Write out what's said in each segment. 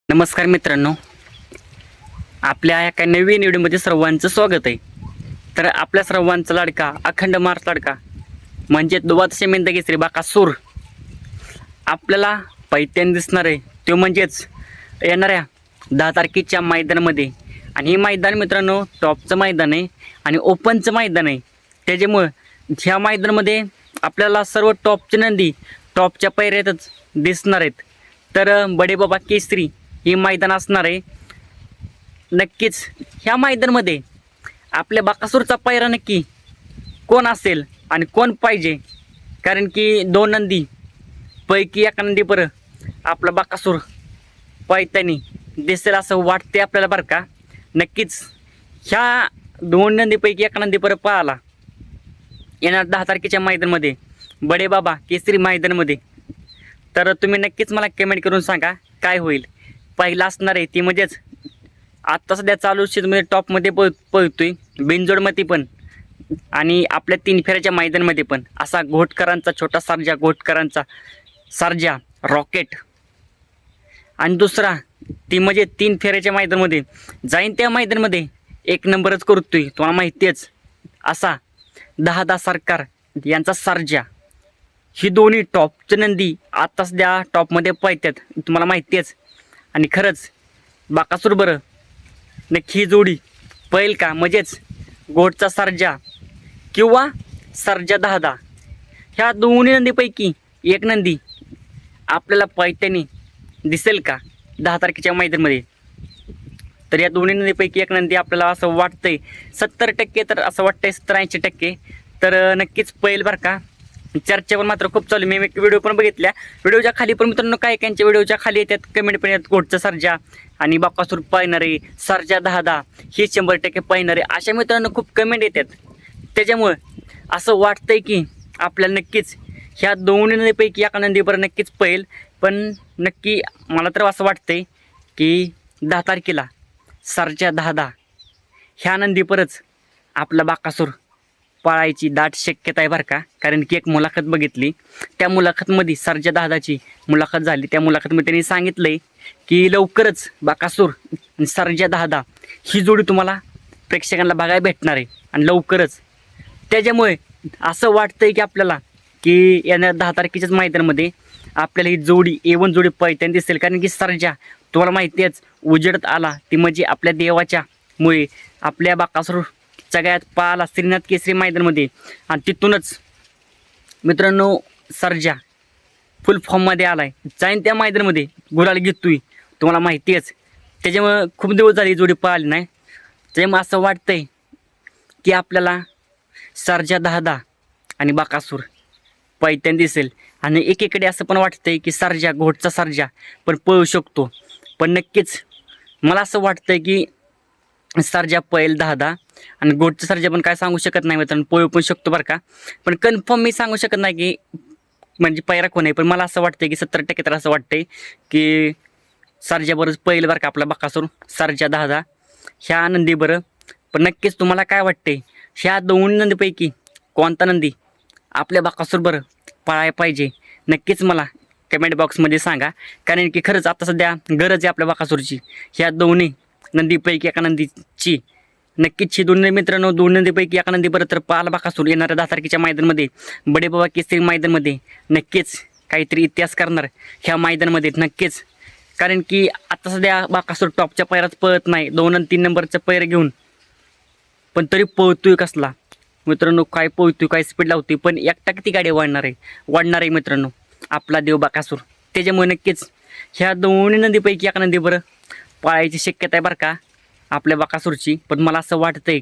नमस्कार मित्रांनो, आपल्या एका नवीन व्हिडिओमध्ये सर्वांचं स्वागत आहे. तर आपल्या सर्वांचा लाडका अखंड महाराष्ट्र लाडका म्हणजे दुवादशी मेंढा केसरी बकासूर आपल्याला पैठण दिसणार आहे. तो म्हणजेच येणाऱ्या 10 तारखेच्या मैदानामध्ये. आणि हे मैदान मित्रांनो टॉपचं मैदान आहे आणि ओपनचं मैदान आहे. त्याच्यामुळं ह्या मैदानामध्ये आपल्याला सर्व टॉपचे नंदी टॉपच्या पायऱ्यातच दिसणार आहेत. तर बडे बाबा केसरी हे मैदान असणार आहे. नक्कीच ह्या मैदानामध्ये आपल्या बकासूरचा पायरा नक्की कोण असेल आणि कोण पाहिजे, कारण की दोन नंदी पैकी एका नंदीपर आपला बकासूर पैतानी दिसेल असं वाटते आपल्याला बरं का. नक्कीच ह्या दोन नंदीपैकी एका नंदीपर पाहायला येणार 10 तारखेच्या मैदानामध्ये, बडे बाबा केसरी मैदानामध्ये. तर तुम्ही नक्कीच मला कमेंट करून सांगा काय होईल. पहिला असणार आहे ती म्हणजेच आत्ता सध्या चालू सीझनमध्ये टॉपमध्ये पळतोय बिनजोडमध्ये पण आणि आपल्या 3 फेऱ्याच्या मैदानामध्ये पण असा घोटकरांचा छोटा सर्जा, घोटकरांचा सर्जा रॉकेट. आणि दुसरा ती म्हणजे 3 फेऱ्याच्या मैदानामध्ये जाईन त्या मैदानामध्ये एक नंबरच करतोय, तुम्हाला माहितीच असा 10 सरकार यांचा सर्जा. ही दोन्ही टॉपचे नंदी आत्ता सध्या टॉपमध्ये पळतात, तुम्हाला माहितीच. आणि खरंच बकासूर बरं नक्की ही जोडी पळेल का, म्हणजेच गोडचा सर्जा किंवा सर्जा 10 ह्या दोन्ही नंदीपैकी एक नंदी आपल्याला पळतानी दिसेल का 10 तारखेच्या मैदानामध्ये. तर या दोन्ही नंदीपैकी एक नंदी आपल्याला असं वाटतंय 70%, तर असं वाटतंय 70-80%. तर नक्कीच पळेल बरं का. चर्चा पण मात्र खूप चालू. मी एक व्हिडिओ पण बघितल्या, व्हिडिओच्या खाली पण मित्रांनो काय काहींच्या व्हिडिओच्या खाली येतात कमेंट पण येतात गोडचा सर्जा आणि बकासूर पाहणारे सर्जा 10 हे 100% पाहणारे अशा मित्रांनो खूप कमेंट येतात. त्याच्यामुळं असं वाटतंय की आपल्याला नक्कीच ह्या दोन्ही नंदीपैकी एका नंदीपर्यंत नक्कीच पळेल. पण नक्की मला तर असं वाटतंय की 10 तारखेला सर्जा 10 ह्या नंदीपरच आपला बकासूर पळायची दाट शक्यता आहे बरं का. कारण की एक मुलाखत बघितली, त्या मुलाखतमध्ये सर्जा 10ची मुलाखत झाली. त्या मुलाखतमध्ये त्यांनी सांगितलं की लवकरच बकासूर आणि सर्जा 10 ही जोडी तुम्हाला प्रेक्षकांना बघायला भेटणार आहे आणि लवकरच. त्याच्यामुळे असं वाटतंय की आपल्याला की येणाऱ्या 10 तारखेच्याच मैदानामध्ये आपल्याला ही जोडी A1 जोडी पळताना दिसेल. कारण की सर्जा तुम्हाला माहिती आहेच उजेडत आला ती म्हणजे आपल्या देवाच्या मुळे आपल्या बकासूर सगळ्यात पाला श्रीनाथ केसरी मैदानामध्ये. आणि तिथूनच मित्रांनो सर्जा फुल फॉर्ममध्ये आला आहे, जाईन त्या मैदानामध्ये गुलाल घेतोय, तुम्हाला माहिती आहेच. त्याच्यामुळं खूप दिवस झाली जोडी पाहिली नाही. त्याच्यामुळे असं वाटतंय की आपल्याला सर्जा 10 आणि बकासूर पैठण दिसेल. आणि एकीकडे असं पण वाटतंय की सर्जा, घोटचा सर्जा पण पळू शकतो. पण नक्कीच मला असं वाटतंय की सर्जा पळेल 10 आणि गोडचा सर्जा पण काय सांगू शकत नाही मित्रांनो, पळू पण शकतो बरं का. पण कन्फर्म मी सांगू शकत नाही की म्हणजे पैरा कोण आहे. पण मला असं वाटतंय की 70% तर असं वाटतंय की सर्जा बरंच पळेल बरं का आपला बकासूर सर्जा 10 ह्या नंदी बरं. पण नक्कीच तुम्हाला काय वाटते ह्या दोन नंदीपैकी कोणता नंदी आपल्या बकासूर बरं पळायला पाहिजे, नक्कीच मला कमेंट बॉक्समध्ये सांगा. कारण की खरंच आता सध्या गरज आहे आपल्या बकासूरची ह्या दोन्ही नंदीपैकी एका नंदीची. नक्कीच ही दोन मित्रांनो दोन नंदीपैकी एका नंदी बरं तर पाला बकासूर येणाऱ्या 10 तारखेच्या मैदानामध्ये बडे बाबा केसरी मैदानामध्ये नक्कीच काहीतरी इतिहास करणार ह्या मैदानामध्ये नक्कीच. कारण की आता सध्या बकासूर टॉपच्या पैरात पळत नाही, 2 आणि 3 नंबरचं पैर घेऊन, पण तरी पळतोय कसला मित्रांनो, काय पळतोय, काय स्पीड लावतोय. पण एकटा किती गाडी वाढणार आहे मित्रांनो आपला देव बकासूर. त्याच्यामुळे नक्कीच ह्या दोन्ही नंदीपैकी एका नंदी बरं पळायची शक्यता आहे बरं का आपल्या बकासूरची. पण मला असं वाटतंय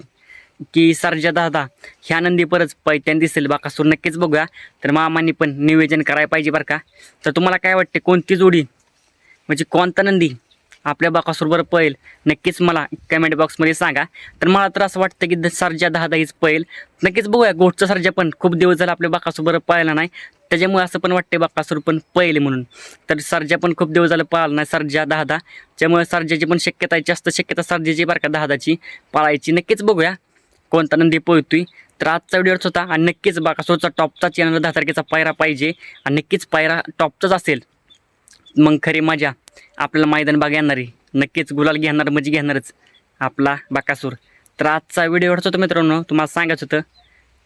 की सर्जा 10 ह्या नंदीपरच पैठण दिसेल बकासूर. नक्कीच बघूया. तर मामांनी पण नियोजन करायला पाहिजे बरं का. तर तुम्हाला काय वाटते कोणती जोडी म्हणजे कोणता नंदी आपल्या बकासूरवर पळेल, नक्कीच मला कमेंट बॉक्समध्ये सांगा. तर मला तर असं वाटतं की सर्जा 10 हीच पळेल. नक्कीच बघूया. गोटचा सर्जा पण खूप दिवस झाला आपल्या बकासूरवर पळायला नाही, त्याच्यामुळे असं पण वाटते बकासूर पण पळेल म्हणून. तर सर्जा पण खूप दिवस झालं पळाला नाही सर्जा 10 त्यामुळे सर्जाची पण शक्यता आहे, जास्त शक्यता सर्जाची बरं का 10ची पळायची. नक्कीच बघूया कोणता नंदी पळतोय. तर आजचा व्हिडिओच होता आणि नक्कीच बकासूरचा टॉपचा चॅनल 10 तारखेचा पायरा पाहिजे आणि नक्कीच पायरा टॉपचाच असेल, मग खरी मजा आपल्याला मैदान बाग येणार आहे. नक्कीच गुलाल घेणार म्हणजे घेणारच आपला बकासूर. तर आजचा व्हिडिओ होता मित्रांनो, तुम्हाला सांगायचं होतं.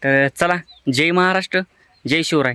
तर चला, जय महाराष्ट्र, जय शिवराय.